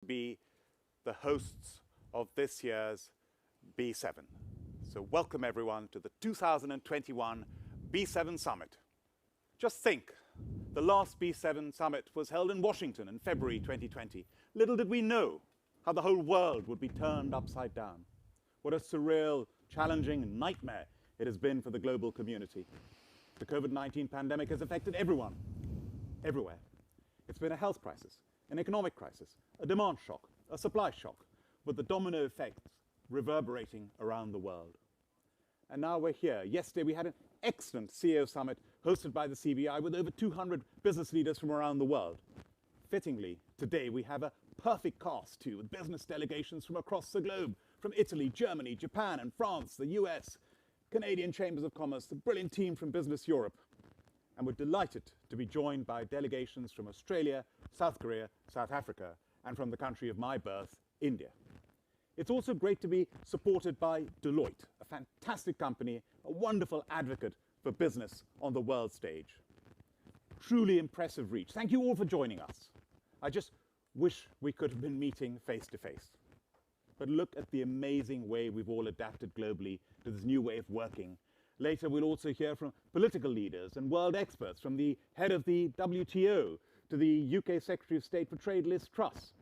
Be the hosts of this year's B7. So welcome everyone to the 2021 B7 Summit. Just think, the last B7 Summit was held in Washington in February 2020. Little did we know how the whole world would be turned upside down. What a surreal, challenging nightmare it has been for the global community. The COVID-19 pandemic has affected everyone, everywhere. It's been a health crisis, an economic crisis, a demand shock, a supply shock, with the domino effects reverberating around the world. And now we're here. Yesterday we had an excellent CEO summit hosted by the CBI with over 200 business leaders from around the world. Fittingly, today we have a perfect cast too, with business delegations from across the globe, from Italy, Germany, Japan and France, the US, Canadian Chambers of Commerce, the brilliant team from Business Europe. And we're delighted to be joined by delegations from Australia, South Korea, South Africa, and from the country of my birth, India. It's also great to be supported by Deloitte, a fantastic company, a wonderful advocate for business on the world stage. Truly impressive reach. Thank you all for joining us. I just wish we could have been meeting face to face. But look at the amazing way we've all adapted globally to this new way of working. Later, we'll also hear from political leaders and world experts, from the head of the WTO to the UK Secretary of State for Trade, Liz Truss.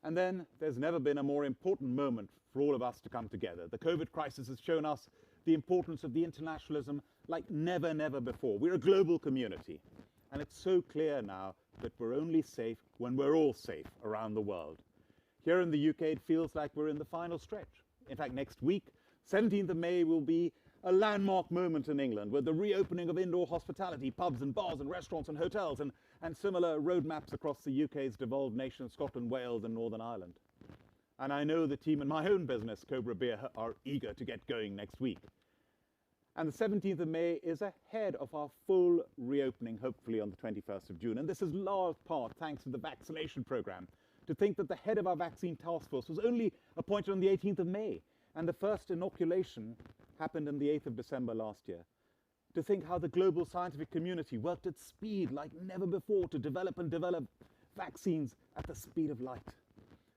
And then there's never been a more important moment for all of us to come together. The COVID crisis has shown us the importance of the internationalism like never before. We're a global community, and it's so clear now that we're only safe when we're all safe around the world. Here in the UK, it feels like we're in the final stretch. In fact, next week, 17th of May, will be a landmark moment in England with the reopening of indoor hospitality, pubs and bars and restaurants and hotels, and similar roadmaps across the UK's devolved nations, Scotland, Wales and Northern Ireland. And I know the team in my own business, Cobra Beer, are eager to get going next week. And the 17th of May is ahead of our full reopening, hopefully on the 21st of June. And this is large part thanks to the vaccination programme. To think that the head of our vaccine task force was only appointed on the 18th of May, and the first inoculation happened on the 8th of December last year. To think how the global scientific community worked at speed like never before to develop vaccines at the speed of light.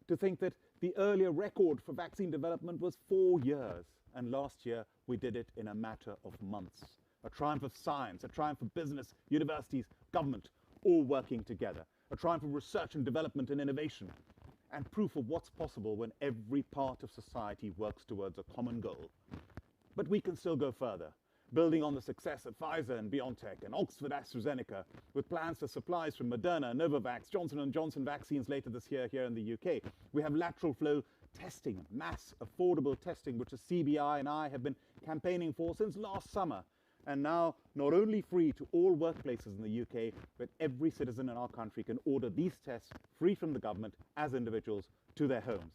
To think that the earlier record for vaccine development was 4 years, and last year we did it in a matter of months. A triumph of science, a triumph of business, universities, government, all working together. A triumph of research and development and innovation, and proof of what's possible when every part of society works towards a common goal. But we can still go further, building on the success of Pfizer and BioNTech and Oxford AstraZeneca, with plans for supplies from Moderna, Novavax, Johnson & Johnson vaccines later this year here in the UK. We have lateral flow testing, mass affordable testing, which the CBI and I have been campaigning for since last summer. And now, not only free to all workplaces in the UK, but every citizen in our country can order these tests free from the government as individuals to their homes.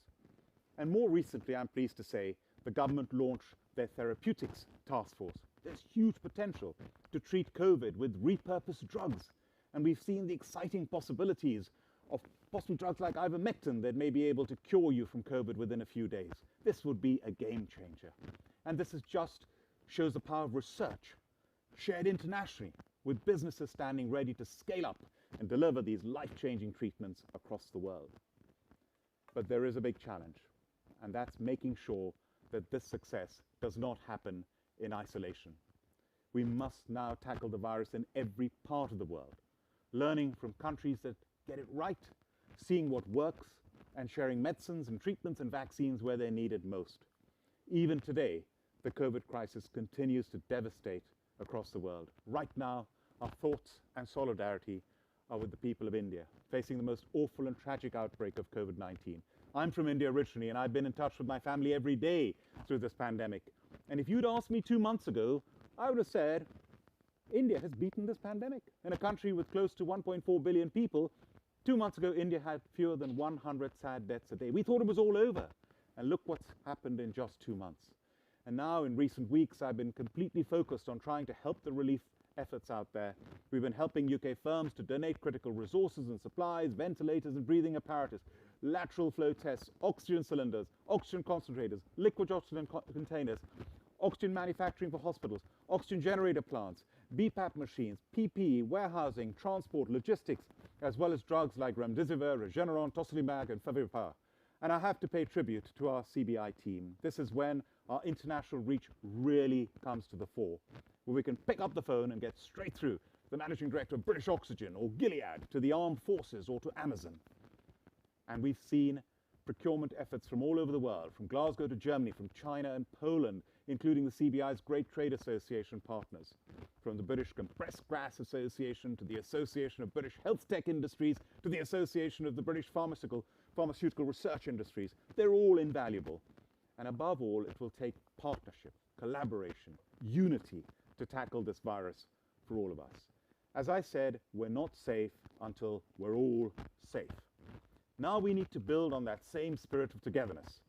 And more recently, I'm pleased to say, the government launched their therapeutics task force. There's huge potential to treat COVID with repurposed drugs. And we've seen the exciting possibilities of possible drugs like ivermectin that may be able to cure you from COVID within a few days. This would be a game changer. And this is just shows the power of research, shared internationally, with businesses standing ready to scale up and deliver these life-changing treatments across the world. But there is a big challenge, and that's making sure that this success does not happen in isolation. We must now tackle the virus in every part of the world, learning from countries that get it right, seeing what works, and sharing medicines and treatments and vaccines where they're needed most. Even today, the COVID crisis continues to devastate across the world. Right now, our thoughts and solidarity are with the people of India, facing the most awful and tragic outbreak of COVID-19. I'm from India originally, and I've been in touch with my family every day through this pandemic. And if you'd asked me 2 months ago, I would have said, India has beaten this pandemic. In a country with close to 1.4 billion people, 2 months ago, India had fewer than 100 sad deaths a day. We thought it was all over. And look what's happened in just 2 months. And now, in recent weeks, I've been completely focused on trying to help the relief efforts out there. We've been helping UK firms to donate critical resources and supplies, ventilators and breathing apparatus, lateral flow tests, oxygen cylinders, oxygen concentrators, liquid oxygen containers, oxygen manufacturing for hospitals, oxygen generator plants, BPAP machines, PPE, warehousing, transport, logistics, as well as drugs like remdesivir, Regeneron, tocilizumab, and favipiravir. And I have to pay tribute to our CBI team. This is when our international reach really comes to the fore, where we can pick up the phone and get straight through to the managing director of British Oxygen or Gilead, to the armed forces or to Amazon. And we've seen procurement efforts from all over the world, from Glasgow to Germany, from China and Poland, including the CBI's Great Trade Association partners, from the British Compressed Gas Association to the Association of British Health Tech Industries to the Association of the British Pharmaceutical Research Industries. They're all invaluable. And above all, it will take partnership, collaboration, unity to tackle this virus for all of us. As I said, we're not safe until we're all safe. Now we need to build on that same spirit of togetherness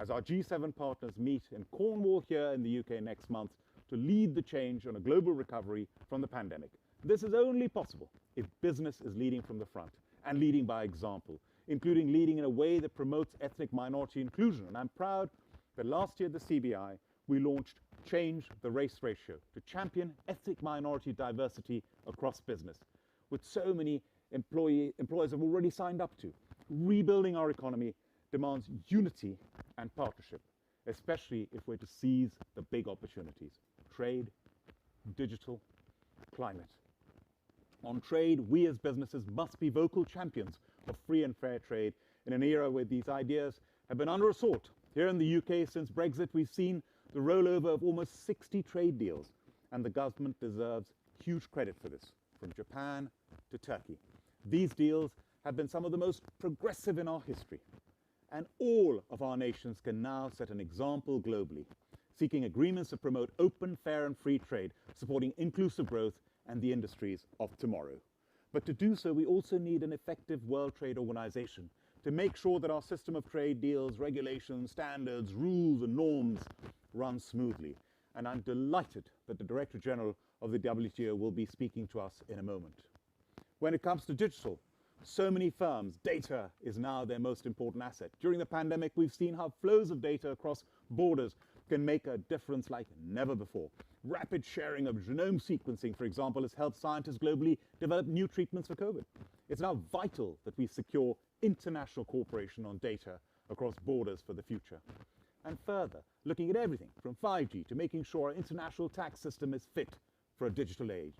as our G7 partners meet in Cornwall here in the UK next month to lead the change on a global recovery from the pandemic. This is only possible if business is leading from the front and leading by example, including leading in a way that promotes ethnic minority inclusion. And I'm proud that last year at the CBI, we launched Change the Race Ratio to champion ethnic minority diversity across business, which so many employers have already signed up to. Rebuilding our economy demands unity and partnership, especially if we're to seize the big opportunities: trade, digital, climate. On trade, we as businesses must be vocal champions of free and fair trade in an era where these ideas have been under assault. Here in the UK, since Brexit, we've seen the rollover of almost 60 trade deals, and the government deserves huge credit for this, from Japan to Turkey. These deals have been some of the most progressive in our history, and all of our nations can now set an example globally, seeking agreements to promote open, fair and free trade, supporting inclusive growth and the industries of tomorrow. But to do so, we also need an effective World Trade Organization to make sure that our system of trade deals, regulations, standards, rules and norms run smoothly. And I'm delighted that the Director General of the WTO will be speaking to us in a moment. When it comes to digital, so many firms, data is now their most important asset. During the pandemic, we've seen how flows of data across borders can make a difference like never before. Rapid sharing of genome sequencing, for example, has helped scientists globally develop new treatments for COVID. It's now vital that we secure international cooperation on data across borders for the future. And further, looking at everything from 5G to making sure our international tax system is fit for a digital age.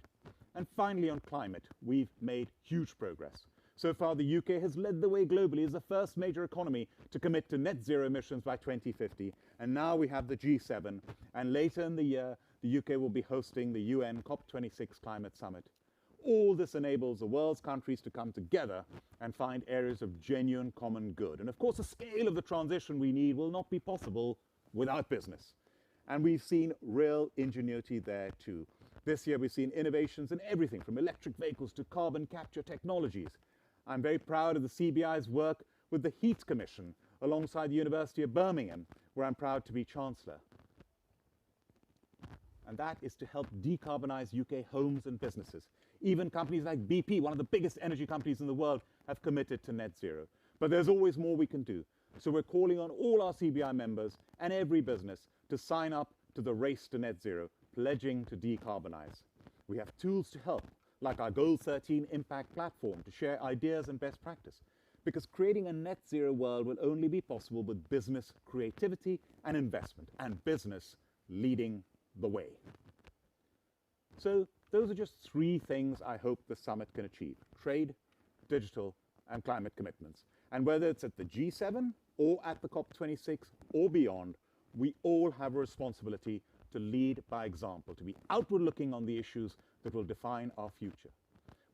And finally, on climate, we've made huge progress. So far, the UK has led the way globally as the first major economy to commit to net zero emissions by 2050. And now we have the G7. And later in the year, the UK will be hosting the UN COP26 Climate Summit. All this enables the world's countries to come together and find areas of genuine common good. And of course, the scale of the transition we need will not be possible without business. And we've seen real ingenuity there too. This year, we've seen innovations in everything from electric vehicles to carbon capture technologies. I'm very proud of the CBI's work with the Heat Commission alongside the University of Birmingham, where I'm proud to be Chancellor. And that is to help decarbonize UK homes and businesses. Even companies like BP, one of the biggest energy companies in the world, have committed to net zero. But there's always more we can do. So we're calling on all our CBI members and every business to sign up to the race to net zero, pledging to decarbonize. We have tools to help, like our Goal 13 Impact Platform, to share ideas and best practice. Because creating a net zero world will only be possible with business creativity and investment, and business leading the way. So those are just 3 things I hope the summit can achieve: trade, digital, and climate commitments. And whether it's at the G7 or at the COP26 or beyond, we all have a responsibility to lead by example, to be outward looking on the issues that will define our future.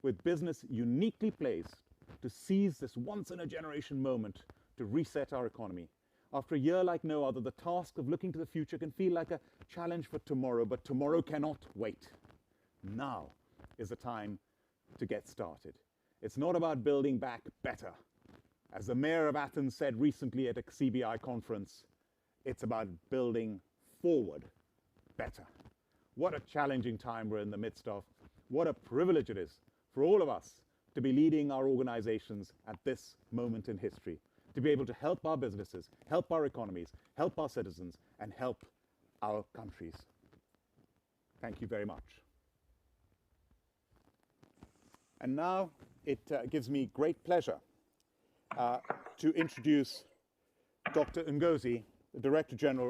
With business uniquely placed to seize this once-in-a-generation moment to reset our economy. After a year like no other, the task of looking to the future can feel like a challenge for tomorrow, but tomorrow cannot wait. Now is the time to get started. It's not about building back better. As the mayor of Athens said recently at a CBI conference, it's about building forward better. What a challenging time we're in the midst of. What a privilege it is for all of us to be leading our organizations at this moment in history, to be able to help our businesses, help our economies, help our citizens, and help our countries. Thank you very much. And now it gives me great pleasure to introduce Dr. Ngozi, the Director General